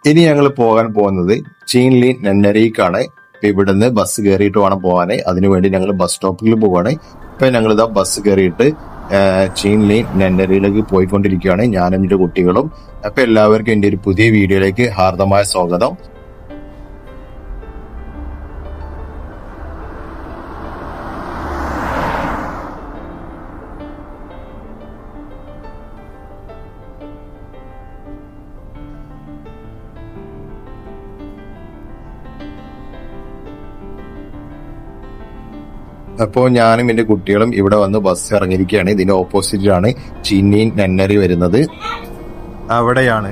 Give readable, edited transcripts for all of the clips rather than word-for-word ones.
ഇനി ഞങ്ങൾ പോകാൻ പോകുന്നത് ചീൻലി നന്നരിക്കാണ്. ഇവിടുന്ന് ബസ് കയറിയിട്ട് വേണം പോകാൻ. അതിനുവേണ്ടി ഞങ്ങൾ ബസ് സ്റ്റോപ്പിൽ പോവാണ്. ഇപ്പൊ ഞങ്ങളിതാ ബസ് കയറിയിട്ട് ചീൻലി നന്നരിയിലേക്ക് പോയിക്കൊണ്ടിരിക്കുകയാണ്, ഞാനും എന്റെ കുട്ടികളും. അപ്പൊ എല്ലാവർക്കും എന്റെ ഒരു പുതിയ വീഡിയോയിലേക്ക് ഹാർദമായ സ്വാഗതം. അപ്പോൾ ഞാനും എന്റെ കുട്ടികളും ഇവിടെ വന്ന് ബസ് ഇറങ്ങിയിരിക്കുകയാണ്. ഇതിന്റെ ഓപ്പോസിറ്റിലാണ് ചീനി നന്നരി വരുന്നത്. അവിടെയാണ്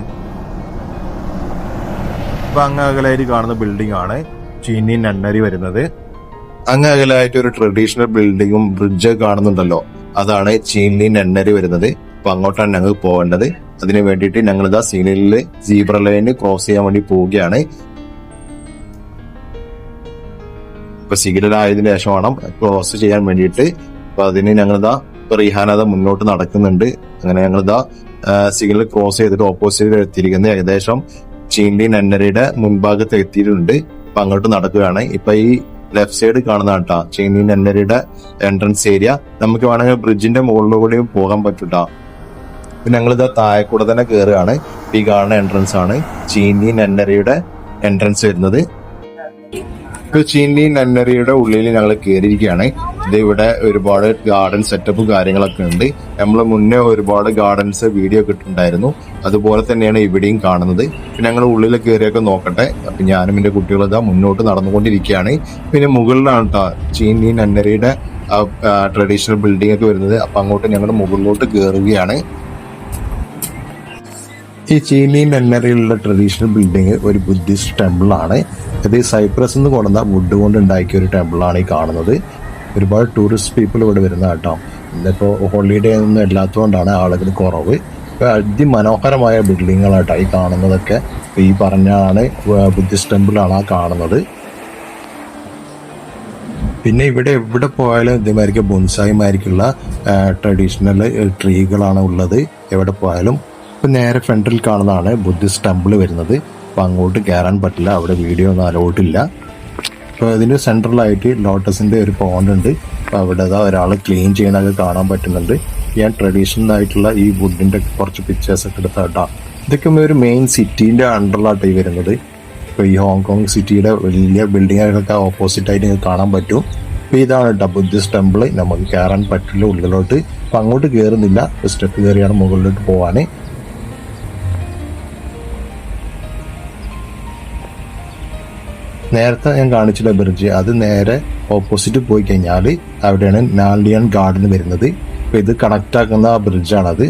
ഇപ്പൊ അങ്ങകലായിട്ട് കാണുന്ന ബിൽഡിംഗ് ആണ് ചീനി നന്നരി വരുന്നത്. അങ്ങകലായിട്ട് ഒരു ട്രഡീഷണൽ ബിൽഡിങ്ങും ബ്രിഡ്ജ് കാണുന്നുണ്ടല്ലോ, അതാണ് ചീനി നന്നരി വരുന്നത്. അപ്പൊ അങ്ങോട്ടാണ് ഞങ്ങൾ പോകേണ്ടത്. അതിനു വേണ്ടിയിട്ട് ഞങ്ങളിതാ സീനിൽ സീബ്ര ലൈൻ ക്രോസ് ചെയ്യാൻ വേണ്ടി പോവുകയാണ്. ഇപ്പൊ സിഗ്നലായതിനു ശേഷം വേണം ക്രോസ് ചെയ്യാൻ വേണ്ടിയിട്ട്. അപ്പൊ അതിന് ഞങ്ങളിതാ റിഹാനത മുന്നോട്ട് നടക്കുന്നുണ്ട്. അങ്ങനെ ഞങ്ങളിതാ സിഗ്നൽ ക്രോസ് ചെയ്തിട്ട് ഓപ്പോസിറ്റ് എത്തിയിരിക്കുന്നത് ഏകദേശം ചീൻലി നന്നരിയുടെ മുൻഭാഗത്ത് എത്തിയിട്ടുണ്ട്. അപ്പൊ അങ്ങോട്ട് നടക്കുകയാണ്. ഇപ്പൊ ഈ ലെഫ്റ്റ് സൈഡ് കാണുന്ന കേട്ടാ ചീൻലി നന്നരിയുടെ എൻട്രൻസ് ഏരിയ. നമുക്ക് വേണമെങ്കിൽ ബ്രിഡ്ജിന്റെ മുകളിലൂടെയും പോകാൻ പറ്റൂട്ടാ. ഞങ്ങളിതാ താഴെ കൂടെ തന്നെ കയറുകയാണ്. ഈ കാണുന്ന എൻട്രൻസ് ആണ് ചീൻലി നന്നരിയുടെ എൻട്രൻസ് വരുന്നത്. ചീൻലി നന്നരിയുടെ ഉള്ളിൽ ഞങ്ങൾ കയറിയിരിക്കുകയാണ്. ഇത് ഇവിടെ ഒരുപാട് ഗാർഡൻ സെറ്റപ്പ് കാര്യങ്ങളൊക്കെ ഉണ്ട്. നമ്മൾ മുന്നേ ഒരുപാട് ഗാർഡൻസ് വീഡിയോ കിട്ടുന്നുണ്ടായിരുന്നു. അതുപോലെ തന്നെയാണ് ഇവിടെയും കാണുന്നത്. പിന്നെ ഞങ്ങൾ ഉള്ളിൽ കയറിയൊക്കെ നോക്കട്ടെ. അപ്പൊ ഞാനും എന്റെ കുട്ടികളും ഇതാ മുന്നോട്ട് നടന്നുകൊണ്ടിരിക്കുകയാണ്. പിന്നെ മുകളിലാണ് കേട്ടോ ചീൻലി നന്നരിയുടെ ട്രഡീഷണൽ ബിൽഡിംഗ് ഒക്കെ വരുന്നത്. അപ്പൊ അങ്ങോട്ട് ഞങ്ങൾ മുകളിലോട്ട് കയറുകയാണ്. ഈ ചീനി നന്നരിയിലുള്ള ട്രഡീഷണൽ ബിൽഡിംഗ് ഒരു ബുദ്ധിസ്റ്റ് ടെമ്പിൾ ആണ്. ഇത് സൈപ്രസ് എന്ന് കൊണ്ടുവന്ന വുഡ് കൊണ്ട് ഉണ്ടാക്കിയ ഒരു ടെമ്പിൾ ആണ് ഈ കാണുന്നത്. ഒരുപാട് ടൂറിസ്റ്റ് പീപ്പിൾ ഇവിടെ വരുന്ന കേട്ടോ. ഇന്നിപ്പോ ഹോളിഡേ ഒന്നും ഇല്ലാത്തതുകൊണ്ടാണ് ആളുകൾ കുറവ്. ഇപ്പൊ അതിമനോഹരമായ ബിൽഡിങ്ങുകളാട്ടോ ഈ കാണുന്നതൊക്കെ. ഈ പറഞ്ഞാണ് ബുദ്ധിസ്റ്റ് ടെമ്പിൾ ആണ് ആ കാണുന്നത്. പിന്നെ ഇവിടെ എവിടെ പോയാലും ഇതേമാതിരിക്ക് ബോൺസായിമാരിക്കുള്ള ട്രഡീഷണൽ ട്രീകളാണ് ഉള്ളത് എവിടെ പോയാലും. ഇപ്പൊ നേരെ ഫ്രണ്ടിൽ കാണുന്നതാണ് ബുദ്ധിസ്റ്റ് ടെമ്പിൾ വരുന്നത്. അപ്പൊ അങ്ങോട്ട് കയറാൻ പറ്റില്ല, അവിടെ വീഡിയോ ഒന്നും അലൗഡ് ഇല്ല. അപ്പൊ ഇതിന് സെൻട്രലായിട്ട് ലോട്ടസിന്റെ ഒരു പോണ്ട് ഉണ്ട്. അപ്പൊ അവിടെ ഒരാൾ ക്ലീൻ ചെയ്യണൊക്കെ കാണാൻ പറ്റുന്നുണ്ട്. ഞാൻ ട്രഡീഷണൽ ആയിട്ടുള്ള ഈ വുഡിന്റെ കുറച്ച് പിക്ചേഴ്സ് ഒക്കെ എടുത്താട്ടാ. ഇതൊക്കെ ഒരു മെയിൻ സിറ്റിന്റെ അണ്ടറിലായിട്ട് വരുന്നത്. ഇപ്പൊ ഈ ഹോങ്കോങ് സിറ്റിയുടെ വലിയ ബിൽഡിങ്ങുകളൊക്കെ ഓപ്പോസിറ്റ് ആയിട്ട് നിങ്ങൾക്ക് കാണാൻ പറ്റും. അപ്പൊ ഇതാണ് കേട്ടോ ബുദ്ധിസ്റ്റ് ടെമ്പിൾ. നമുക്ക് കയറാൻ പറ്റില്ല ഉള്ളിലോട്ട്. അപ്പൊ അങ്ങോട്ട് കയറുന്നില്ല, സ്റ്റെപ്പ് കയറിയാണ് മുകളിലോട്ട് പോവാന്. നേരത്തെ ഞാൻ കാണിച്ചില്ല ബ്രിഡ്ജ്, അത് നേരെ ഓപ്പോസിറ്റ് പോയി കഴിഞ്ഞാൽ അവിടെയാണ് നാലിയൻ ഗാർഡൻ വരുന്നത്. അപ്പൊ ഇത് കണക്ട് ആക്കുന്ന ആ ബ്രിഡ്ജാണത്.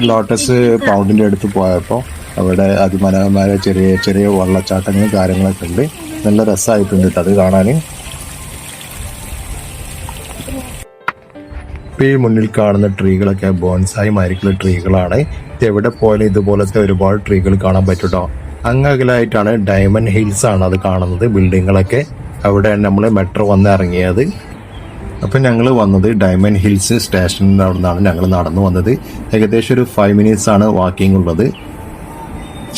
ലോട്ടസ് പൗണ്ടിന്റെ അടുത്ത് പോയപ്പോ അവിടെ അതിമനോഹരമായ ചെറിയ ചെറിയ വെള്ളച്ചാട്ടങ്ങളും കാര്യങ്ങളൊക്കെ ഉണ്ട്. നല്ല രസമായിട്ടുണ്ട് അത് കാണാന്. ഈ മുന്നിൽ കാണുന്ന ട്രീകളൊക്കെ ബോൺസായി മാരിക്കുള്ള ട്രീകളാണ്. എവിടെ പോയാലും ഇതുപോലത്തെ ഒരുപാട് ട്രീകൾ കാണാൻ പറ്റൂട്ടോ. അങ്ങകലായിട്ടാണ് ഡയമണ്ട് ഹിൽസ് ആണ് അത് കാണുന്നത് ബിൽഡിങ്ങുകളൊക്കെ. അവിടെ നമ്മൾ മെട്രോ വന്ന് ഇറങ്ങിയത്. അപ്പൊ ഞങ്ങൾ വന്നത് ഡയമണ്ട് ഹിൽസ് സ്റ്റേഷനിൽ നിന്നാണ് ഞങ്ങൾ നടന്നു വന്നത്. ഏകദേശം ഒരു 5 മിനിറ്റ്സ് ആണ് വാക്കിംഗ് ഉള്ളത്.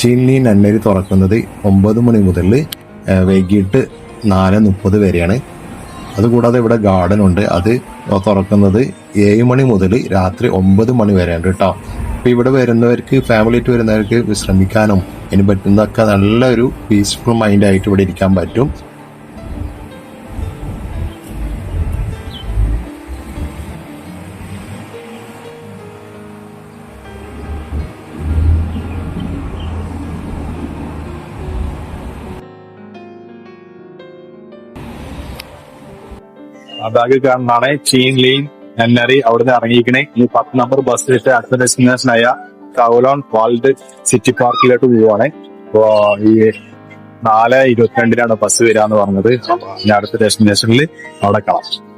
ചീൻലി നന്നരി തുറക്കുന്നത് 9 മണി മുതൽ വൈകിട്ട് 4:30 വരെയാണ്. അതുകൂടാതെ ഇവിടെ ഗാർഡൻ ഉണ്ട്. അത് തുറക്കുന്നത് 7 മണി മുതൽ രാത്രി 9 മണി വരെ ഉണ്ട് കേട്ടോ. അപ്പൊ ഇവിടെ വരുന്നവർക്ക്, ഫാമിലിയായിട്ട് വരുന്നവർക്ക് വിശ്രമിക്കാനും ഇനി പറ്റുന്നതൊക്കെ നല്ലൊരു പീസ്ഫുൾ മൈൻഡ് ആയിട്ട് ഇവിടെ ഇരിക്കാൻ പറ്റും. ബാഗ് കാണുന്നതാണ് ചീൻലി നന്നരി. അവിടുന്ന് ഇറങ്ങിയിരിക്കണേ ഈ 10 നമ്പർ ബസ്സിലിട്ട് അടുത്ത ഡെസ്റ്റിനേഷനായ കൗലോൺ വാൾഡ് സിറ്റി പാർക്കിലോട്ട് പോവാണ്. അപ്പോ ഈ 4:22 ബസ് വരാന്ന് പറഞ്ഞത്. അപ്പൊ അടുത്ത ഡെസ്റ്റിനേഷനിൽ അവിടെ കാണാം.